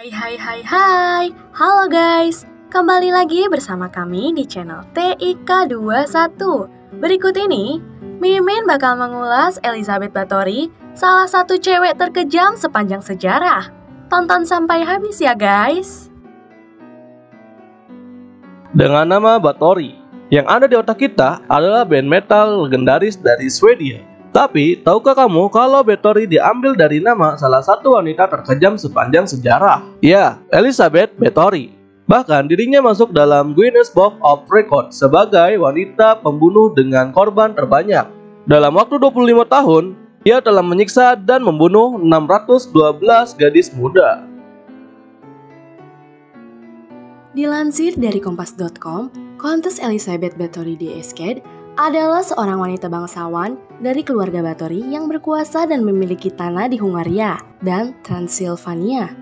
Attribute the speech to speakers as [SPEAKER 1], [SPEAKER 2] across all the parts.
[SPEAKER 1] Hai, halo guys, kembali lagi bersama kami di channel TIK21. Berikut ini, Mimin bakal mengulas Elizabeth Báthory, salah satu cewek terkejam sepanjang sejarah. Tonton sampai habis ya guys.
[SPEAKER 2] Dengan nama Báthory, yang ada di otak kita adalah band metal legendaris dari Swedia. Tapi, tahukah kamu kalau Báthory diambil dari nama salah satu wanita terkejam sepanjang sejarah? Ya, Elizabeth Báthory. Bahkan dirinya masuk dalam Guinness Book of Records sebagai wanita pembunuh dengan korban terbanyak. Dalam waktu 25 tahun, ia telah menyiksa dan membunuh 612 gadis muda.
[SPEAKER 1] Dilansir dari kompas.com, Kontes Elizabeth Báthory d'Esquerdes adalah seorang wanita bangsawan dari keluarga Báthory yang berkuasa dan memiliki tanah di Hungaria dan Transilvania.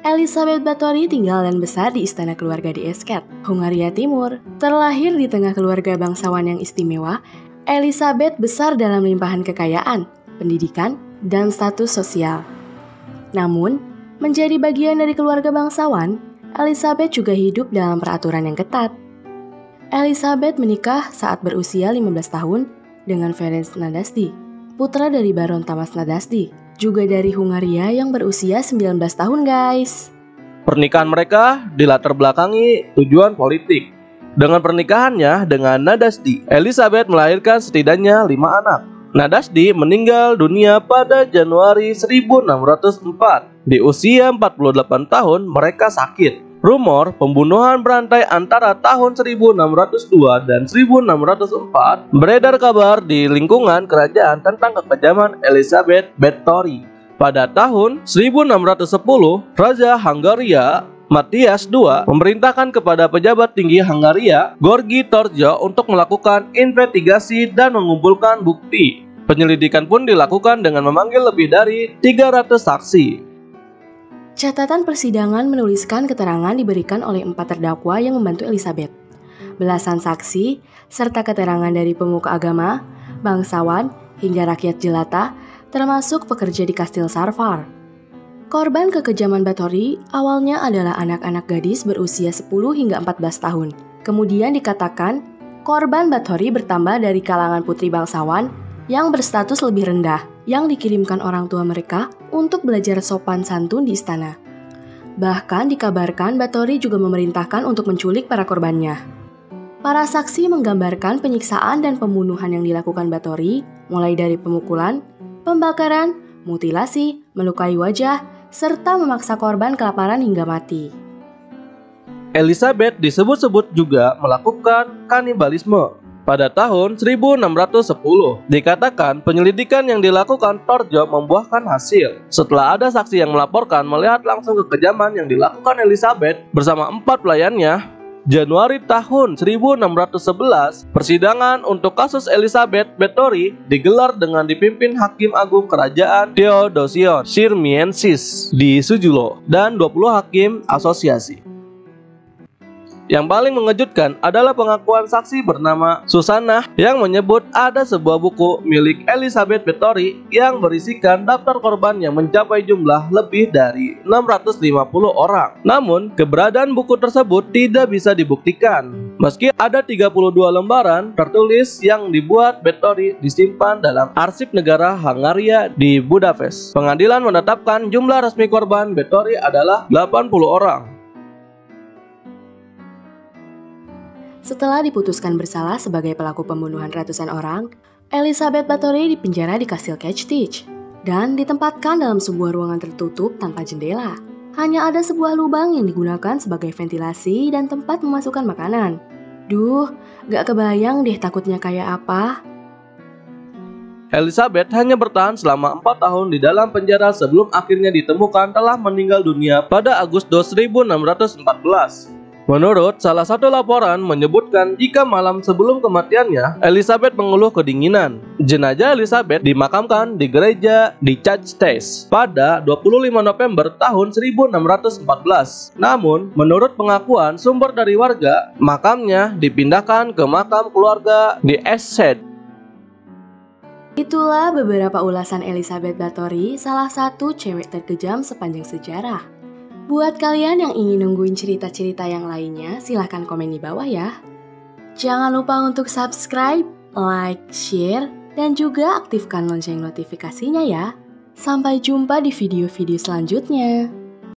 [SPEAKER 1] Elizabeth Báthory tinggal dan besar di istana keluarga d'Esquerdes, Hungaria Timur. Terlahir di tengah keluarga bangsawan yang istimewa, Elizabeth besar dalam limpahan kekayaan, pendidikan, dan status sosial. Namun, menjadi bagian dari keluarga bangsawan, Elizabeth juga hidup dalam peraturan yang ketat. Elizabeth menikah saat berusia 15 tahun dengan Ferenc Nadasdy, putra dari Baron Tamas Nadasdy, juga dari Hungaria yang berusia 19 tahun guys.
[SPEAKER 2] Pernikahan mereka dilatar belakangi tujuan politik. Dengan pernikahannya dengan Nadasdy, Elizabeth melahirkan setidaknya 5 anak. Nadasdy meninggal dunia pada Januari 1604. Di usia 48 tahun mereka sakit. Rumor pembunuhan berantai antara tahun 1602 dan 1604 beredar kabar di lingkungan kerajaan tentang kekejaman Elizabeth Báthory. Pada tahun 1610, Raja Hungaria Matthias II memerintahkan kepada pejabat tinggi Hungaria, Gorgi Torjo, untuk melakukan investigasi dan mengumpulkan bukti. Penyelidikan pun dilakukan dengan memanggil lebih dari 300 saksi.
[SPEAKER 1] Catatan persidangan menuliskan keterangan diberikan oleh 4 terdakwa yang membantu Elizabeth, belasan saksi, serta keterangan dari pemuka agama, bangsawan, hingga rakyat jelata, termasuk pekerja di Kastil Sarvar. Korban kekejaman Báthory awalnya adalah anak-anak gadis berusia 10 hingga 14 tahun. Kemudian dikatakan, korban Báthory bertambah dari kalangan putri bangsawan yang berstatus lebih rendah, yang dikirimkan orang tua mereka untuk belajar sopan santun di istana. Bahkan dikabarkan Báthory juga memerintahkan untuk menculik para korbannya. Para saksi menggambarkan penyiksaan dan pembunuhan yang dilakukan Báthory, mulai dari pemukulan, pembakaran, mutilasi, melukai wajah, serta memaksa korban kelaparan hingga mati.
[SPEAKER 2] Elizabeth disebut-sebut juga melakukan kanibalisme. Pada tahun 1610, dikatakan penyelidikan yang dilakukan Torjo membuahkan hasil. Setelah ada saksi yang melaporkan melihat langsung kekejaman yang dilakukan Elizabeth bersama 4 pelayannya, Januari tahun 1611, persidangan untuk kasus Elizabeth Báthory digelar dengan dipimpin Hakim Agung Kerajaan Theodosion Syrmiensis di Sujulo dan 20 hakim asosiasi. Yang paling mengejutkan adalah pengakuan saksi bernama Susanna yang menyebut ada sebuah buku milik Elizabeth Báthory yang berisikan daftar korban yang mencapai jumlah lebih dari 650 orang. Namun, keberadaan buku tersebut tidak bisa dibuktikan. Meski ada 32 lembaran tertulis yang dibuat Báthory disimpan dalam arsip negara Hungaria di Budapest. Pengadilan menetapkan jumlah resmi korban Báthory adalah 80 orang.
[SPEAKER 1] Setelah diputuskan bersalah sebagai pelaku pembunuhan ratusan orang, Elizabeth Báthory dipenjara di Kastil Kechtich dan ditempatkan dalam sebuah ruangan tertutup tanpa jendela. Hanya ada sebuah lubang yang digunakan sebagai ventilasi dan tempat memasukkan makanan. Duh, gak kebayang deh takutnya kayak apa.
[SPEAKER 2] Elizabeth hanya bertahan selama 4 tahun di dalam penjara sebelum akhirnya ditemukan telah meninggal dunia pada Agustus 1614. Menurut salah satu laporan menyebutkan jika malam sebelum kematiannya, Elizabeth mengeluh kedinginan. Jenazah Elizabeth dimakamkan di gereja di Churchtest pada 25 November tahun 1614. Namun, menurut pengakuan sumber dari warga, makamnya dipindahkan ke makam keluarga di Eshed.
[SPEAKER 1] Itulah beberapa ulasan Elizabeth Báthory, salah satu cewek terkejam sepanjang sejarah. Buat kalian yang ingin nungguin cerita-cerita yang lainnya, silahkan komen di bawah ya. Jangan lupa untuk subscribe, like, share, dan juga aktifkan lonceng notifikasinya ya. Sampai jumpa di video-video selanjutnya.